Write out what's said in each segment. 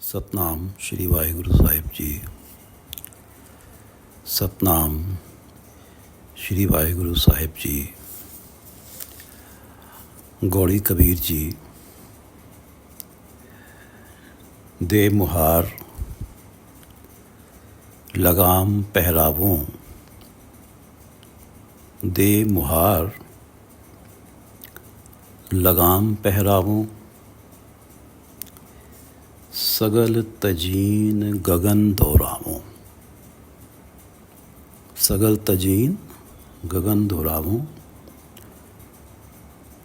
सतनाम श्री वाहिगुरु साहिब जी। सतनाम श्री वाहिगुरु साहिब जी। गौड़ी कबीर जी। दे मुहार लगाम पहरावों, दे मुहार लगाम पहरावों, सगल तजीन गगन दोहरावों, सगल तजीन गगन दोहरावों,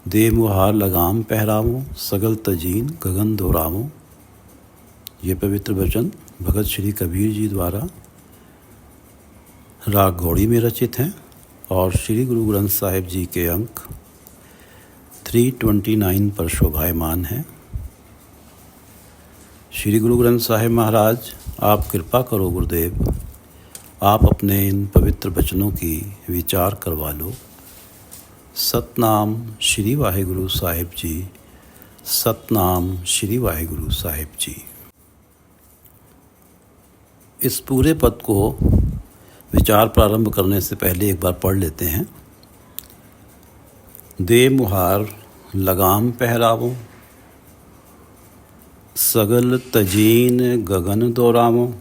दे मुहार लगाम पहरावों, सगल तजीन गगन दोहरावों। ये पवित्र वचन भगत श्री कबीर जी द्वारा राग घोड़ी में रचित हैं और श्री गुरु ग्रंथ साहिब जी के अंक 329 पर शोभायमान हैं। श्री गुरु ग्रंथ साहिब महाराज, आप कृपा करो गुरुदेव, आप अपने इन पवित्र वचनों की विचार करवा लो। सतनाम श्री वाहिगुरु साहिब जी। सतनाम श्री वाहिगुरु साहिब जी। इस पूरे पद को विचार प्रारंभ करने से पहले एक बार पढ़ लेते हैं। दे मुहार लगाम पहरावों, सगल तजीन गगन दोहरावों,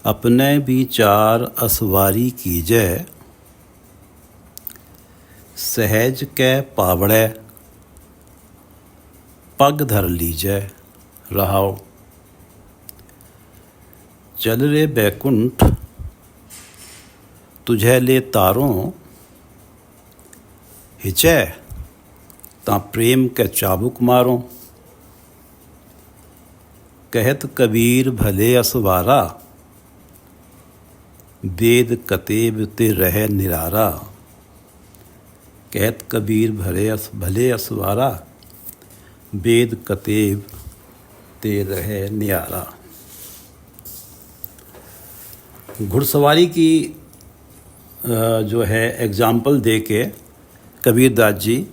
अपने विचार असवारी कीजै, सहज कै पावड़ै पग धर लीजै रहाओ। चल रे बैकुंठ तुझे ले तारों, हिचै ता प्रेम के चाबुक मारों। कहत कबीर भले असवारा, वेद कतेब ते रह निरारा। कहत कबीर भले असवारा, वेद कतेब ते रह निरारा। घुड़सवारी की जो है एग्जाम्पल दे के कबीरदास जी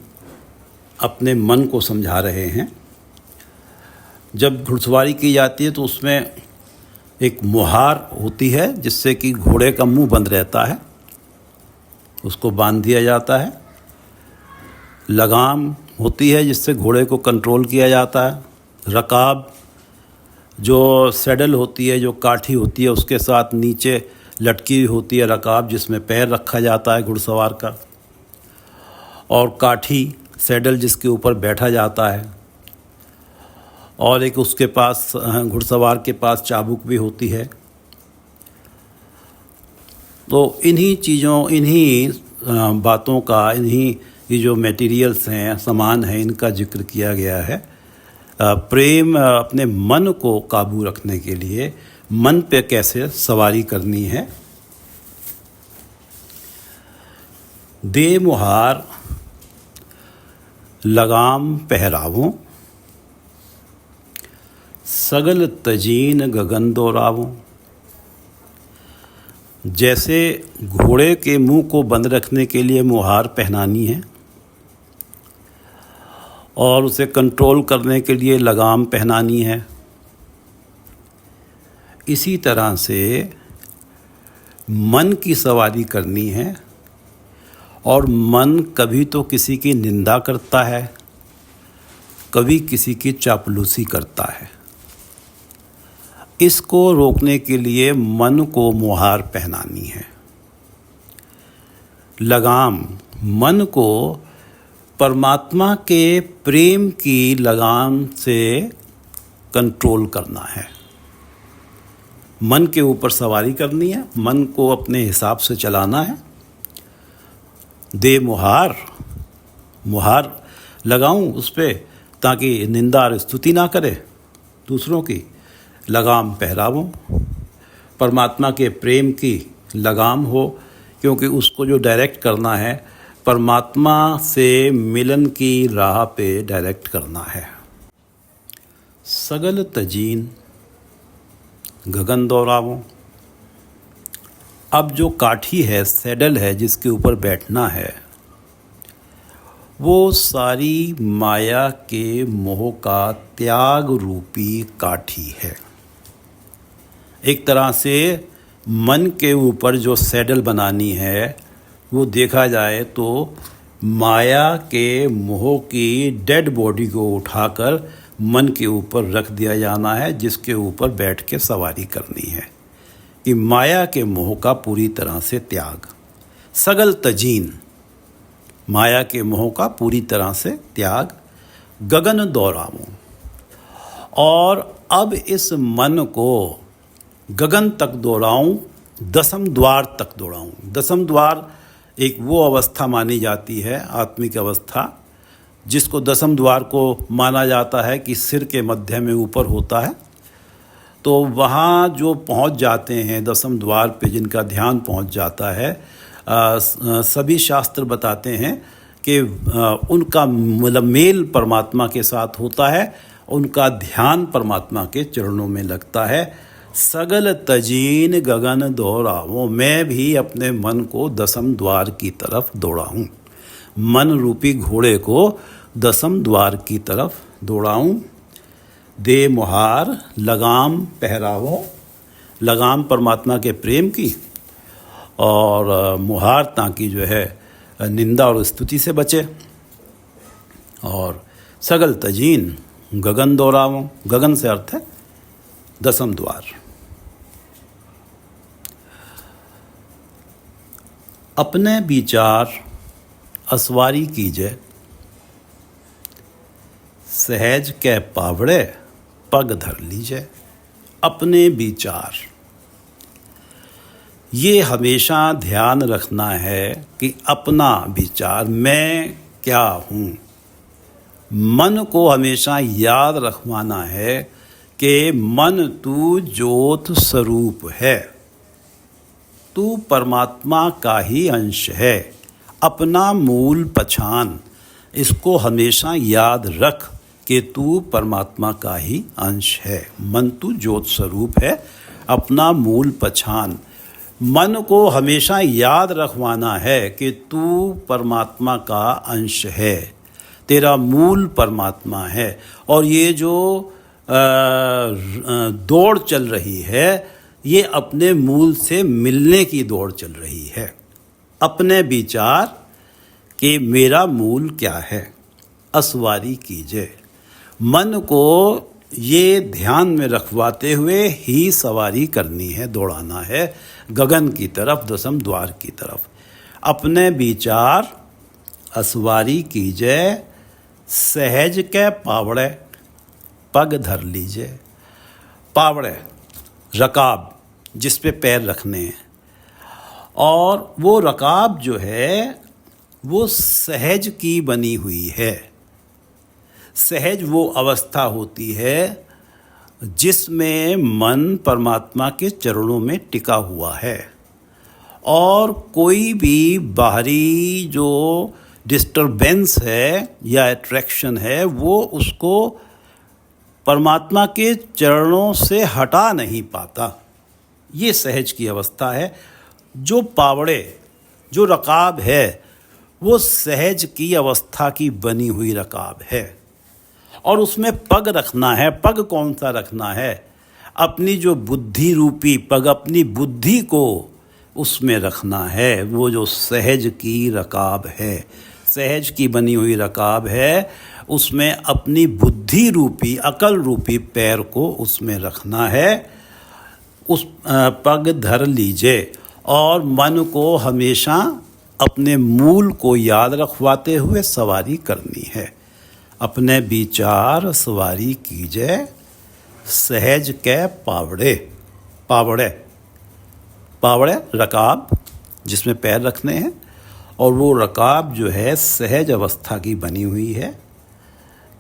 अपने मन को समझा रहे हैं। जब घुड़सवारी की जाती है तो उसमें एक मुहार होती है जिससे कि घोड़े का मुंह बंद रहता है, उसको बांध दिया जाता है। लगाम होती है जिससे घोड़े को कंट्रोल किया जाता है। रकाब जो सैडल होती है, जो काठी होती है, उसके साथ नीचे लटकी हुई होती है रकाब जिसमें पैर रखा जाता है घुड़सवार का। और काठी सैडल जिसके ऊपर बैठा जाता है। और एक उसके पास घुड़सवार के पास चाबुक भी होती है। तो इन्हीं चीज़ों, इन्हीं बातों का, इन्हीं ये जो मटेरियल्स हैं, सामान हैं, इनका जिक्र किया गया है। प्रेम अपने मन को काबू रखने के लिए मन पे कैसे सवारी करनी है। दे मुहार लगाम पहरावों, सगल तजीन गगन दोहरावों। जैसे घोड़े के मुंह को बंद रखने के लिए मुहार पहनानी है और उसे कंट्रोल करने के लिए लगाम पहनानी है, इसी तरह से मन की सवारी करनी है। और मन कभी तो किसी की निंदा करता है, कभी किसी की चापलूसी करता है। इसको रोकने के लिए मन को मुहार पहनानी है। लगाम मन को परमात्मा के प्रेम की लगाम से कंट्रोल करना है। मन के ऊपर सवारी करनी है, मन को अपने हिसाब से चलाना है। दे मुहार, मुहार लगाऊं उस पर ताकि निंदा और स्तुति ना करे दूसरों की। लगाम पहरावों, परमात्मा के प्रेम की लगाम हो, क्योंकि उसको जो डायरेक्ट करना है परमात्मा से मिलन की राह पे डायरेक्ट करना है। सगल तजीन गगन दोहरावों। अब जो काठी है, सैडल है, जिसके ऊपर बैठना है, वो सारी माया के मोह का त्याग रूपी काठी है। एक तरह से मन के ऊपर जो सैडल बनानी है, वो देखा जाए तो माया के मोह की डेड बॉडी को उठाकर मन के ऊपर रख दिया जाना है, जिसके ऊपर बैठ के सवारी करनी है कि माया के मोह का पूरी तरह से त्याग। सगल तजीन, माया के मोह का पूरी तरह से त्याग। गगन दौड़ाऊं, और अब इस मन को गगन तक दौड़ाऊं, दसम द्वार तक दौड़ाऊं। दसम द्वार एक वो अवस्था मानी जाती है, आत्मिक अवस्था, जिसको दसम द्वार को माना जाता है कि सिर के मध्य में ऊपर होता है। तो वहाँ जो पहुँच जाते हैं दसम द्वार पे, जिनका ध्यान पहुँच जाता है, सभी शास्त्र बताते हैं कि उनका मतलब मेल परमात्मा के साथ होता है, उनका ध्यान परमात्मा के चरणों में लगता है। सगल तजीन गगन दौड़ाऊं, मैं भी अपने मन को दसम द्वार की तरफ दौड़ाऊं, मन रूपी घोड़े को दसम द्वार की तरफ दौड़ाऊं। दे मुहार लगाम पहरावो, लगाम परमात्मा के प्रेम की, और मुहार ताकि जो है निंदा और स्तुति से बचे। और सगल तजीन गगन दौड़ाऊं, गगन से अर्थ है दसम द्वार। अपने विचार असवारी कीजिए, सहज के पावड़े पग धर लीजिए। अपने विचार, ये हमेशा ध्यान रखना है कि अपना विचार, मैं क्या हूँ। मन को हमेशा याद रखवाना है कि मन तू ज्योत स्वरूप है, तू परमात्मा का ही अंश है। अपना मूल पहचान, इसको हमेशा याद रख कि तू परमात्मा का ही अंश है। मन तू ज्योत स्वरूप है, अपना मूल पहचान। मन को हमेशा याद रखवाना है कि तू परमात्मा का अंश है, तेरा मूल परमात्मा है। और ये जो दौड़ चल रही है, ये अपने मूल से मिलने की दौड़ चल रही है। अपने विचार कि मेरा मूल क्या है, असवारी कीजिए। मन को ये ध्यान में रखवाते हुए ही सवारी करनी है, दौड़ाना है गगन की तरफ, दसम द्वार की तरफ। अपने विचार असवारी कीजिए, सहज के पावड़े पग धर लीजिए। पावड़े रकाब, जिस पे पैर रखने हैं, और वो रकाब जो है वो सहज की बनी हुई है। सहज वो अवस्था होती है जिसमें मन परमात्मा के चरणों में टिका हुआ है, और कोई भी बाहरी जो डिस्टरबेंस है या अट्रैक्शन है, वो उसको परमात्मा के चरणों से हटा नहीं पाता। ये सहज की अवस्था है। जो पावड़े, जो रकाब है, वो सहज की अवस्था की बनी हुई रकाब है, और उसमें पग रखना है। पग कौन सा रखना है? अपनी जो बुद्धि रूपी पग, अपनी बुद्धि को उसमें रखना है। वो जो सहज की रकाब है, सहज की बनी हुई रकाब है, उसमें अपनी बुद्धि रूपी, अकल रूपी पैर को उसमें रखना है। उस पग धर लीजिए, और मन को हमेशा अपने मूल को याद रखवाते हुए सवारी करनी है। अपने विचार सवारी कीजिए, सहज के पावड़े। पावड़े, पावड़े रकाब जिसमें पैर रखने हैं, और वो रकाब जो है सहज अवस्था की बनी हुई है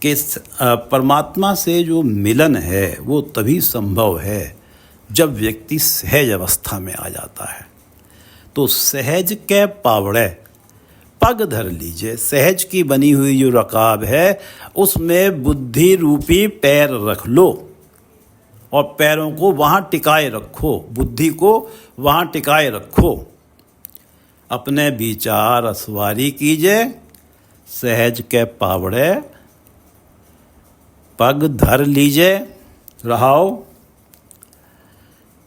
कि परमात्मा से जो मिलन है वो तभी संभव है जब व्यक्ति सहज अवस्था में आ जाता है। तो सहज के पावड़े पग धर लीजिए। सहज की बनी हुई जो रकाब है, उसमें बुद्धि रूपी पैर रख लो, और पैरों को वहाँ टिकाए रखो, बुद्धि को वहाँ टिकाए रखो। अपने विचार असवारी कीजिए, सहज के पावड़े पग धर लीजे रहाओ,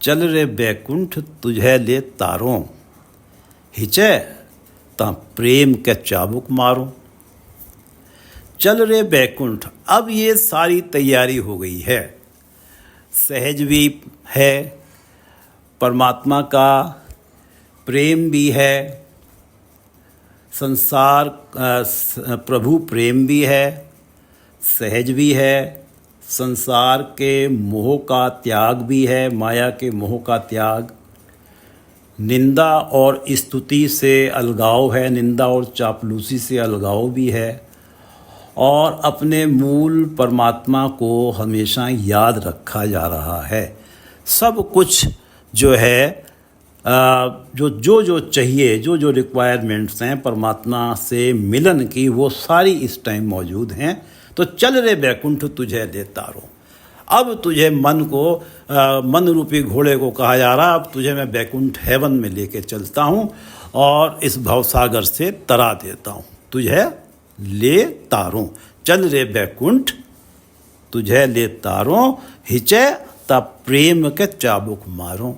चल रे बैकुंठ तुझे ले तारों, हिचे ता प्रेम के चाबुक मारो। चल रे बैकुंठ, अब ये सारी तैयारी हो गई है। सहज भी है, परमात्मा का प्रेम भी है, संसार प्रभु प्रेम भी है, सहज भी है, संसार के मोह का त्याग भी है, माया के मोह का त्याग, निंदा और स्तुति से अलगाव है, निंदा और चापलूसी से अलगाव भी है, और अपने मूल परमात्मा को हमेशा याद रखा जा रहा है। सब कुछ जो है जो चाहिए, जो रिक्वायरमेंट्स हैं परमात्मा से मिलन की, वो सारी इस टाइम मौजूद हैं। तो चल रे बैकुंठ तुझे ले तारो। अब तुझे मन को मन रूपी घोड़े को कहा जा रहा, अब तुझे मैं बैकुंठ हेवन में लेके चलता हूँ और इस भवसागर से तरा देता हूँ, तुझे ले तारों। चल रे बैकुंठ तुझे ले तारों, हिचे तब प्रेम के चाबुक मारो।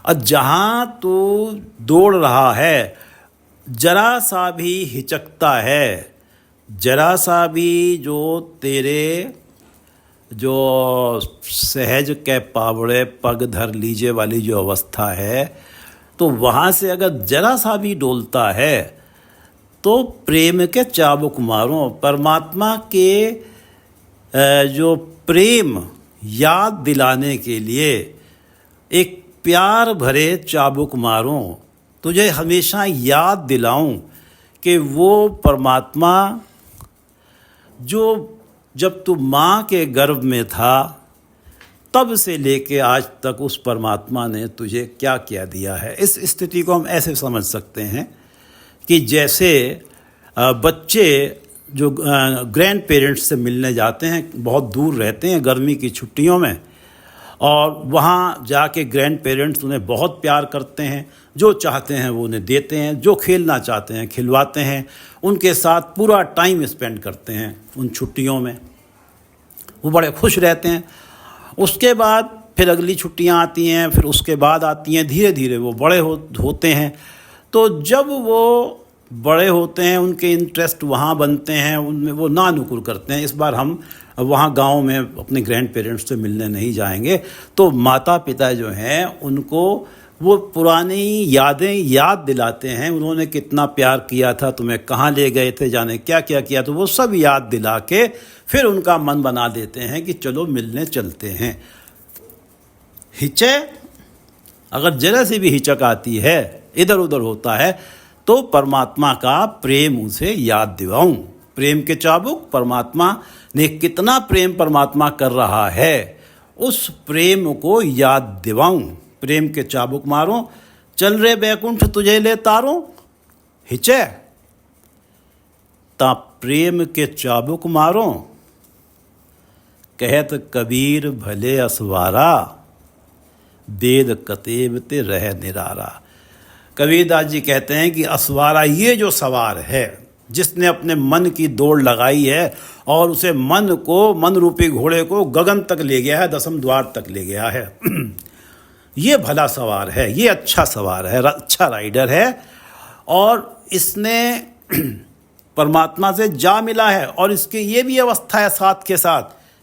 और जहाँ तू दौड़ रहा है, जरा सा भी हिचकता है, जरा सा भी जो तेरे जो सहज के पावड़े पग धर लीजे वाली जो अवस्था है, तो वहाँ से अगर जरा सा भी डोलता है तो प्रेम के चाबुक मारो। परमात्मा के जो प्रेम याद दिलाने के लिए एक प्यार भरे चाबुक मारूं, तुझे हमेशा याद दिलाऊं कि वो परमात्मा जो जब तू माँ के गर्भ में था तब से लेके आज तक उस परमात्मा ने तुझे क्या क्या दिया है। इस स्थिति को हम ऐसे समझ सकते हैं कि जैसे बच्चे जो ग्रैंड पेरेंट्स से मिलने जाते हैं, बहुत दूर रहते हैं गर्मी की छुट्टियों में, और वहाँ जाके ग्रैंड पेरेंट्स उन्हें बहुत प्यार करते हैं, जो चाहते हैं वो उन्हें देते हैं, जो खेलना चाहते हैं खिलवाते हैं, उनके साथ पूरा टाइम स्पेंड करते हैं उन छुट्टियों में, वो बड़े खुश रहते हैं। उसके बाद फिर अगली छुट्टियाँ आती हैं, फिर उसके बाद आती हैं, धीरे धीरे वो बड़े होते हैं। तो जब वो बड़े होते हैं, उनके इंटरेस्ट वहाँ बनते हैं, उनमें वो ना नुकुर करते हैं। इस बार हम वहाँ गांव में अपने ग्रैंड पेरेंट्स से मिलने नहीं जाएंगे, तो माता पिता जो हैं उनको वो पुरानी यादें याद दिलाते हैं, उन्होंने कितना प्यार किया था, तुम्हें कहाँ ले गए थे, जाने क्या क्या किया, तो वो सब याद दिला के फिर उनका मन बना देते हैं कि चलो मिलने चलते हैं। हिचे अगर जरा सी भी हिचक आती है, इधर उधर होता है, तो परमात्मा का प्रेम उसे याद दिलाऊं। प्रेम के चाबुक, परमात्मा ने कितना प्रेम परमात्मा कर रहा है, उस प्रेम को याद दिलाऊं। प्रेम के चाबुक मारो, चल रे बैकुंठ तुझे ले तारों, हिचे ता प्रेम के चाबुक मारो। कहत कबीर भले असवारा, वेद कतेब ते रह निरारा। कबीरदास जी कहते हैं कि असवारा, ये जो सवार है जिसने अपने मन की दौड़ लगाई है और उसे मन रूपी घोड़े को गगन तक ले गया है, दसम द्वार तक ले गया है, ये भला सवार है, ये अच्छा सवार है, अच्छा राइडर है, और इसने परमात्मा से जा मिला है। और इसकी ये भी अवस्था है साथ के साथ,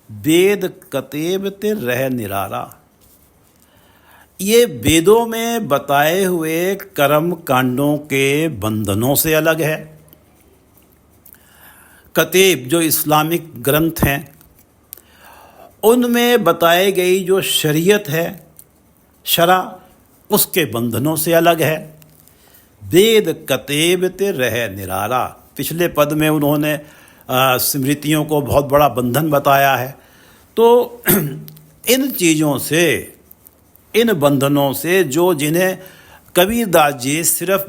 वेद कतेब ते रह निरारा। ये वेदों में बताए हुए कर्म कांडों के बंधनों से अलग है। कतेब जो इस्लामिक ग्रंथ हैं, उनमें बताई गई जो शरीयत है, शरा, उसके बंधनों से अलग है। वेद कतेब ते रह निरारा। पिछले पद में उन्होंने स्मृतियों को बहुत बड़ा बंधन बताया है। तो इन चीज़ों से, इन बंधनों से जो जिन्हें कबीरदास जी सिर्फ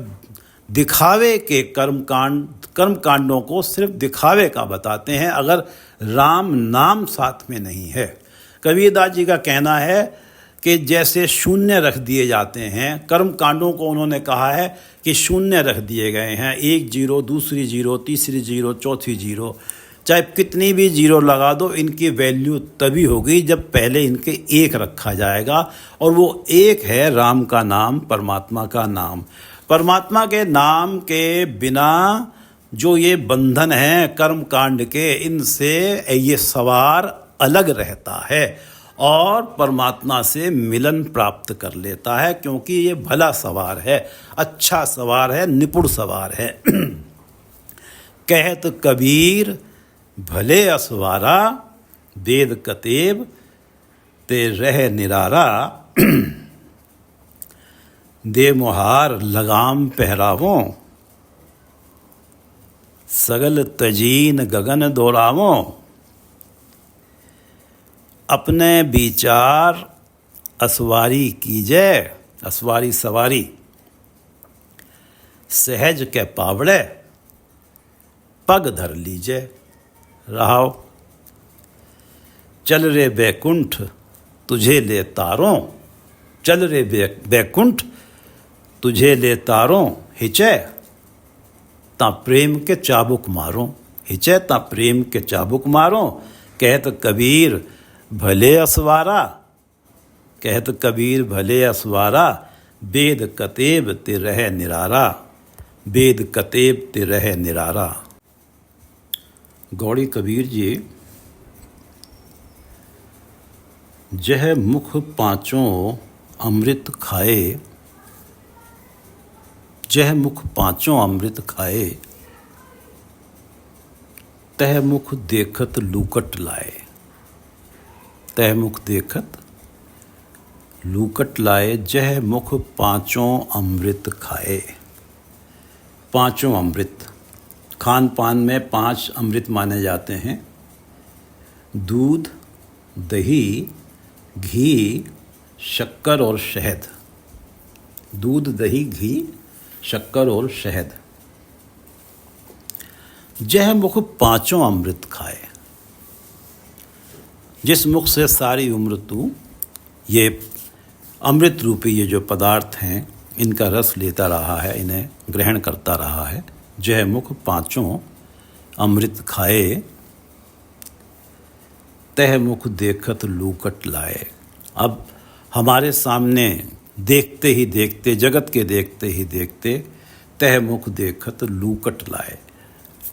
दिखावे के कर्म कांडों को सिर्फ दिखावे का बताते हैं, अगर राम नाम साथ में नहीं है। कबीरदास जी का कहना है कि जैसे शून्य रख दिए जाते हैं, कर्म कांडों को उन्होंने कहा है कि शून्य रख दिए गए हैं, एक जीरो, दूसरी जीरो, तीसरी जीरो, चौथी जीरो, चाहे कितनी भी जीरो लगा दो, इनकी वैल्यू तभी होगी जब पहले इनके एक रखा जाएगा, और वो एक है राम का नाम, परमात्मा का नाम। परमात्मा के नाम के बिना जो ये बंधन हैं कर्म कांड के, इनसे ये सवार अलग रहता है और परमात्मा से मिलन प्राप्त कर लेता है, क्योंकि ये भला सवार है, अच्छा सवार है, निपुण सवार है। कहत कबीर भले असवारा, वेद कतेब ते रह निरारा, दे मुहार लगाम पहरावों, सगल तजीन गगन दोरावों, अपने विचार असवारी कीजै, असवारी सवारी, सहज के पावड़े पग धर लीजे, रहाओ। चल रे बैकुंठ तुझे ले तारों, चल रे बैकुंठ तुझे ले तारों, हिचै ता प्रेम के चाबुक मारों, हिचै ता प्रेम के चाबुक मारों। कहत कबीर भले असवारा, कहत कबीर भले असवारा, वेद कतेब ते रह निरारा, वेद कतेब ते रह निरारा। गौड़ी कबीर जी जह मुख पाँचों अमृत खाए, जह मुख पाँचों अमृत खाए, तह मुख देखत लूकट लाए, तह मुख देखत लूकट लाए, जह मुख पाँचों अमृत खाए। पाँचों अमृत, खान पान में 5 अमृत माने जाते हैं: दूध, दही, घी, शक्कर और शहद। दूध, दही, घी, शक्कर और शहद। जह मुख पाँचों अमृत खाए, जिस मुख से सारी उम्र तू ये अमृत रूपी ये जो पदार्थ हैं इनका रस लेता रहा है, इन्हें ग्रहण करता रहा है, जह मुख पाँचों अमृत खाए, तह मुख देखत लूकट लाए। अब हमारे सामने देखते ही देखते, जगत के देखते ही देखते, तह मुख देखत लूकट लाए।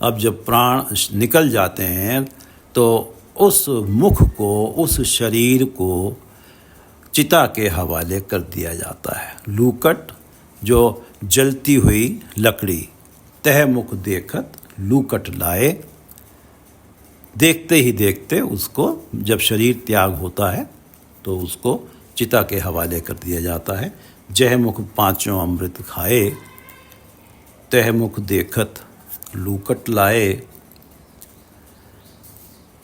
अब जब प्राण निकल जाते हैं तो उस मुख को, उस शरीर को चिता के हवाले कर दिया जाता है। लूकट जो जलती हुई लकड़ी, तह मुख देखत लूकट लाए। देखते ही देखते उसको, जब शरीर त्याग होता है तो उसको चिता के हवाले कर दिया जाता है। जह मुख पाँचों अमृत खाए, तह मुख देखत लूकट लाए।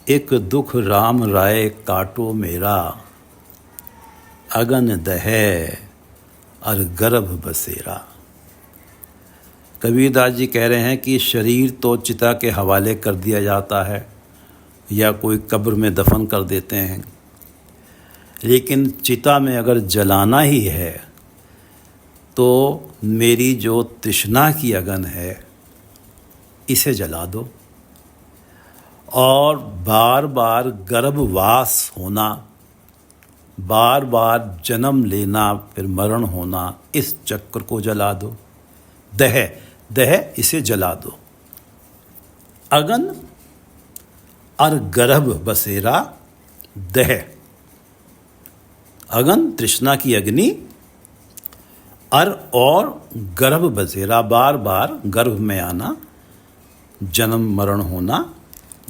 एक दुख राम राय काटो मेरा, अगन दहे और गर्भ बसेरा। कबीरदास जी कह रहे हैं कि शरीर तो चिता के हवाले कर दिया जाता है या कोई कब्र में दफन कर देते हैं, लेकिन चिता में अगर जलाना ही है तो मेरी जो तृष्णा की अगन है इसे जला दो। और बार बार गर्भवास होना, बार बार जन्म लेना, फिर मरण होना, इस चक्र को जला दो। दह, दह, इसे जला दो। अगन और गर्भ बसेरा, दह। अगन तृष्णा की अग्नि, और गर्भ बसेरा, बार बार गर्भ में आना, जन्म मरण होना,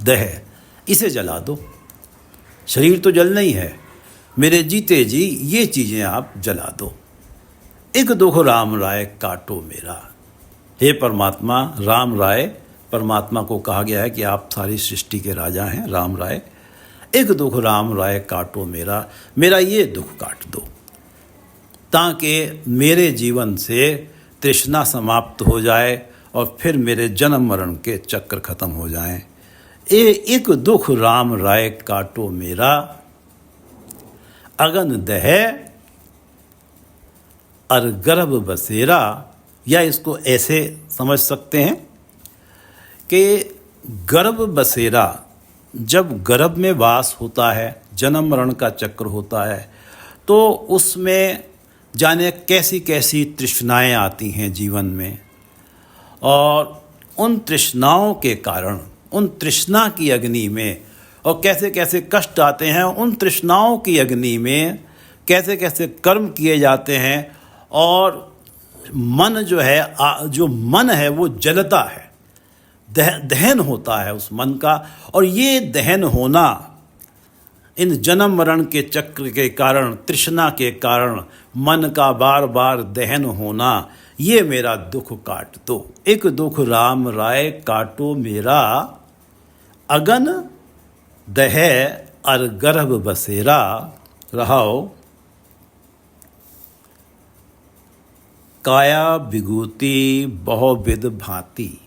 दह, इसे जला दो। शरीर तो जलना ही है, मेरे जीते जी ये चीज़ें आप जला दो। एक दुख राम राय काटो मेरा। हे परमात्मा, राम राय, परमात्मा को कहा गया है कि आप सारी सृष्टि के राजा हैं, राम राय। एक दुख राम राय काटो मेरा, मेरा ये दुख काट दो, ताकि मेरे जीवन से तृष्णा समाप्त हो जाए और फिर मेरे जन्म मरण के चक्र खत्म हो जाएं। एक दुख राम राय काटो मेरा, अगन दहे अर्गर्भ बसेरा, या इसको ऐसे समझ सकते हैं कि गर्भ बसेरा, जब गर्भ में वास होता है, जन्म मरण का चक्र होता है, तो उसमें जाने कैसी कैसी तृष्णाएं आती हैं जीवन में, और उन तृष्णाओं के कारण, उन तृष्णा की अग्नि में, और कैसे कैसे कष्ट आते हैं उन तृष्णाओं की अग्नि में, कैसे कैसे कर्म किए जाते हैं, और मन जो है, जो मन है वो जलता है, दहन होता है उस मन का। और ये दहन होना इन जन्म मरण के चक्र के कारण, तृष्णा के कारण मन का बार बार दहन होना, ये मेरा दुख काट दो। एक दुख राम राय काटो मेरा, अगन दहे अर्गर्भ बसेरा। रहाओ काया विभूति बहुविध भांति,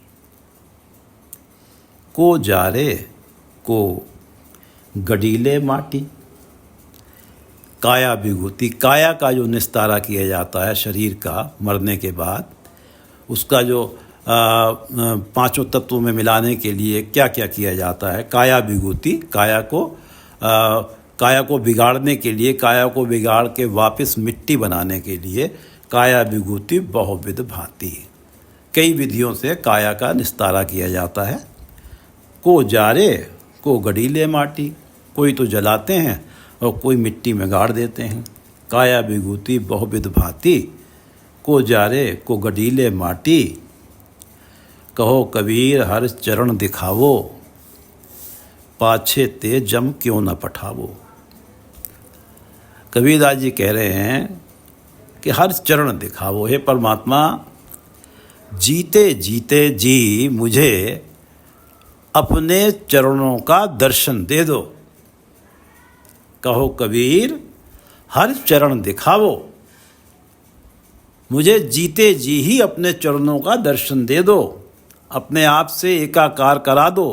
को जारे को गडीले माटी। काया विभूति, काया का जो निस्तारा किया जाता है शरीर का मरने के बाद, उसका जो पांचों तत्वों में मिलाने के लिए क्या क्या किया जाता है। काया विभूति, काया को बिगाड़ने के लिए, काया को बिगाड़ के वापस मिट्टी बनाने के लिए काया विभूति बहुविध भांति, कई विधियों से काया का निस्तारा किया जाता है। को जारे को गडीले माटी, कोई तो जलाते हैं और कोई मिट्टी में गाड़ देते हैं। काया विभूति बहुविध भांति, को जारे को गडीले माटी। कहो कबीर हर चरण दिखावो, पाछे ते जम क्यों न पठावो। कबीरदास जी कह रहे हैं कि हर चरण दिखावो, हे परमात्मा जीते जीते जी मुझे अपने चरणों का दर्शन दे दो। कहो कबीर हर चरण दिखावो, मुझे जीते जी ही अपने चरणों का दर्शन दे दो, अपने आप से एकाकार करा दो।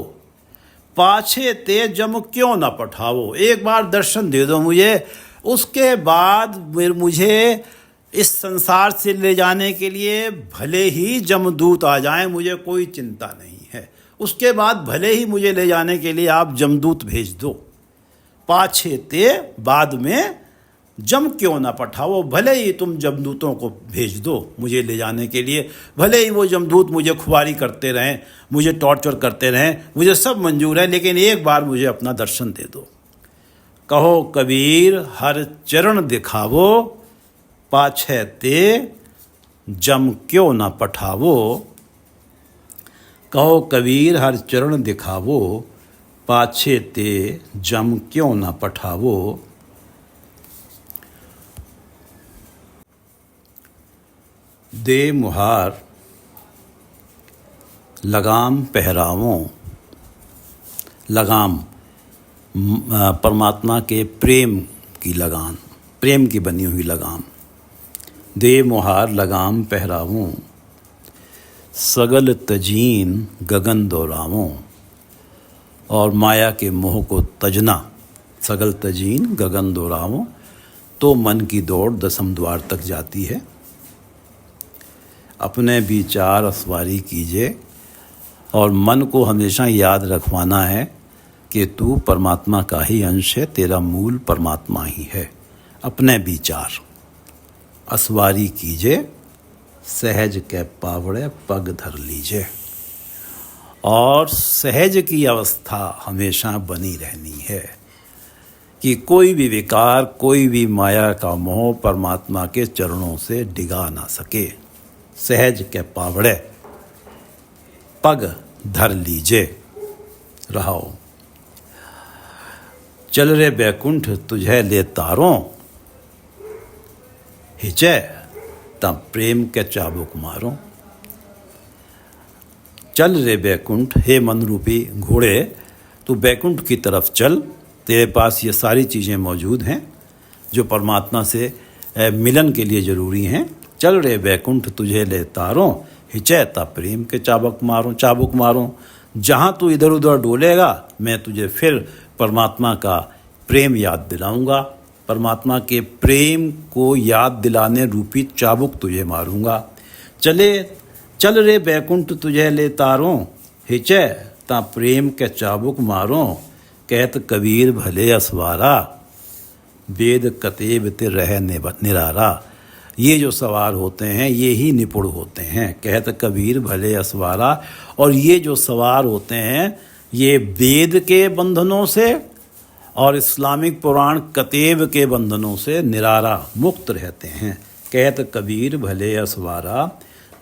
पाछे ते जम क्यों न पठावो, एक बार दर्शन दे दो मुझे, उसके बाद मुझे इस संसार से ले जाने के लिए भले ही जमदूत आ जाएं, मुझे कोई चिंता नहीं है। उसके बाद भले ही मुझे ले जाने के लिए आप जमदूत भेज दो। पाछे ते, बाद में, जम क्यों ना पठाओ, भले ही तुम जमदूतों को भेज दो मुझे ले जाने के लिए, भले ही वो जमदूत मुझे खुआरी करते रहें, मुझे टॉर्चर करते रहें, मुझे सब मंजूर है, लेकिन एक बार मुझे अपना दर्शन दे दो। कहो कबीर हर चरण दिखावो, पाछे ते जम क्यों ना पठावो। कहो कबीर हर चरण दिखावो, पाछे ते जम क्यों ना पठावो। दे मुहार लगाम पहरावो, लगाम परमात्मा के प्रेम की लगाम, प्रेम की बनी हुई लगाम। दे मुहार लगाम पहरावो, सगल तजीन गगन दोरावों। और माया के मोह को तजना, सगल तजीन गगन दोरावों, तो मन की दौड़ दसम द्वार तक जाती है। अपने विचार असवारी कीजिए, और मन को हमेशा याद रखवाना है कि तू परमात्मा का ही अंश है, तेरा मूल परमात्मा ही है। अपने विचार असवारी कीजिए, सहज के पावड़े पग धर लीजिए। और सहज की अवस्था हमेशा बनी रहनी है कि कोई भी विकार, कोई भी माया का मोह परमात्मा के चरणों से डिगा ना सके। सहज के पावड़े पग धर लीजिए। रहो चल रे बैकुंठ तुझे ले तारों, हिचे तब प्रेम के चाबुक मारो। चल रे बैकुंठ, हे मन रूपी घोड़े, तू बैकुंठ की तरफ चल। तेरे पास ये सारी चीज़ें मौजूद हैं जो परमात्मा से मिलन के लिए ज़रूरी हैं। चल रे बैकुंठ तुझे ले तारों, हिचैता प्रेम के चाबुक मारो। जहाँ तू इधर उधर डोलेगा, मैं तुझे फिर परमात्मा का प्रेम याद दिलाऊंगा। परमात्मा के प्रेम को याद दिलाने रूपी चाबुक तुझे मारूंगा। चल रे बैकुंठ तुझे ले तारों, हिचै ता प्रेम के चाबुक मारों। कहत कबीर भले असवारा, वेद कतेब ते रह निरारा। ये जो सवार होते हैं ये ही निपुण होते हैं। कहत कबीर भले असवारा, और ये जो सवार होते हैं ये वेद के बंधनों से और इस्लामिक पुराण कतेब के बंधनों से निरारा मुक्त रहते हैं। कहत कबीर भले असवारा,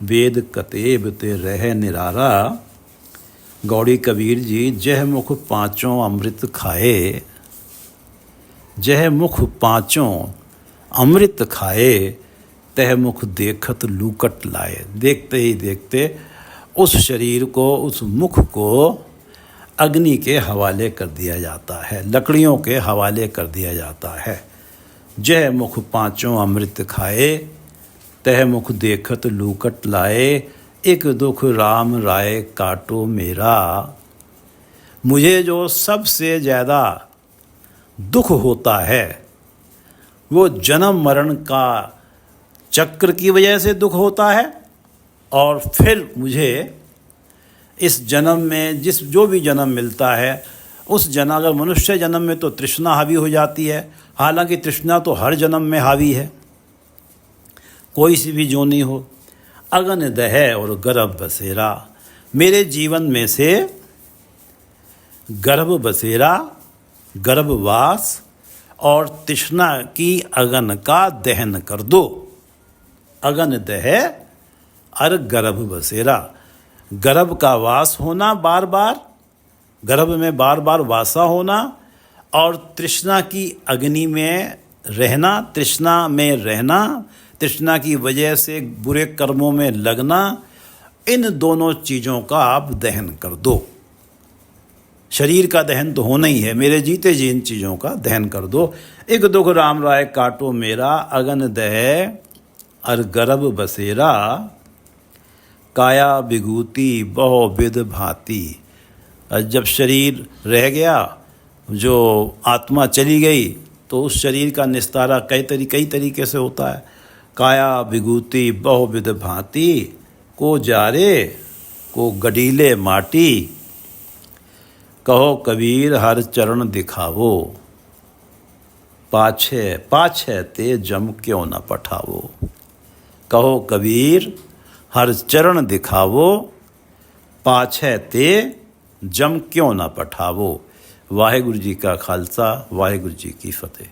वेद कतेब ते रह निरारा। गौड़ी कबीर जी जह मुख पाँचों अमृत खाए, जह मुख पाँचों अमृत खाए, तह मुख देखत लूकट लाए। देखते ही देखते उस शरीर को, उस मुख को अग्नि के हवाले कर दिया जाता है, लकड़ियों के हवाले कर दिया जाता है। जह मुख पाँचों अमृत खाए, तह मुख देखत लूकट लाए। एक दुख राम राय काटो मेरा। मुझे जो सबसे ज़्यादा दुख होता है वो जन्म मरण का चक्र की वजह से दुख होता है, और फिर मुझे इस जन्म में जो भी जन्म मिलता है उस जन्म, अगर मनुष्य जन्म में तो तृष्णा हावी हो जाती है, हालांकि तृष्णा तो हर जन्म में हावी है, कोई सी भी जोनी हो। अगन दह और गर्भ बसेरा, मेरे जीवन में से गर्भ बसेरा, गर्भवास और तृष्णा की अगन का दहन कर दो। अगन दह और गर्भ बसेरा, गर्भ का वास होना, बार बार गर्भ में बार बार वासा होना, और तृष्णा की अग्नि में रहना, तृष्णा में रहना, तृष्णा की वजह से बुरे कर्मों में लगना, इन दोनों चीज़ों का आप दहन कर दो। शरीर का दहन तो होना ही है, मेरे जीते जी इन चीज़ों का दहन कर दो। एक दुख राम राय काटो मेरा, अगन दह और गर्भ बसेरा। काया विभूति बहु विध भांति, जब शरीर रह गया, जो आत्मा चली गई, तो उस शरीर का निस्तारा कई तरीके से होता है। काया विभूति बहु विध भांति, को जारे को गडीले माटी। कहो कबीर हर चरण दिखावो, पाछे ते जम क्यों न पठावो। कहो कबीर हर चरण दिखावो, पाछे ते जम क्यों न पठावो। वाहिगुरु जी का खालसा, वाहिगुरु जी की फतेह।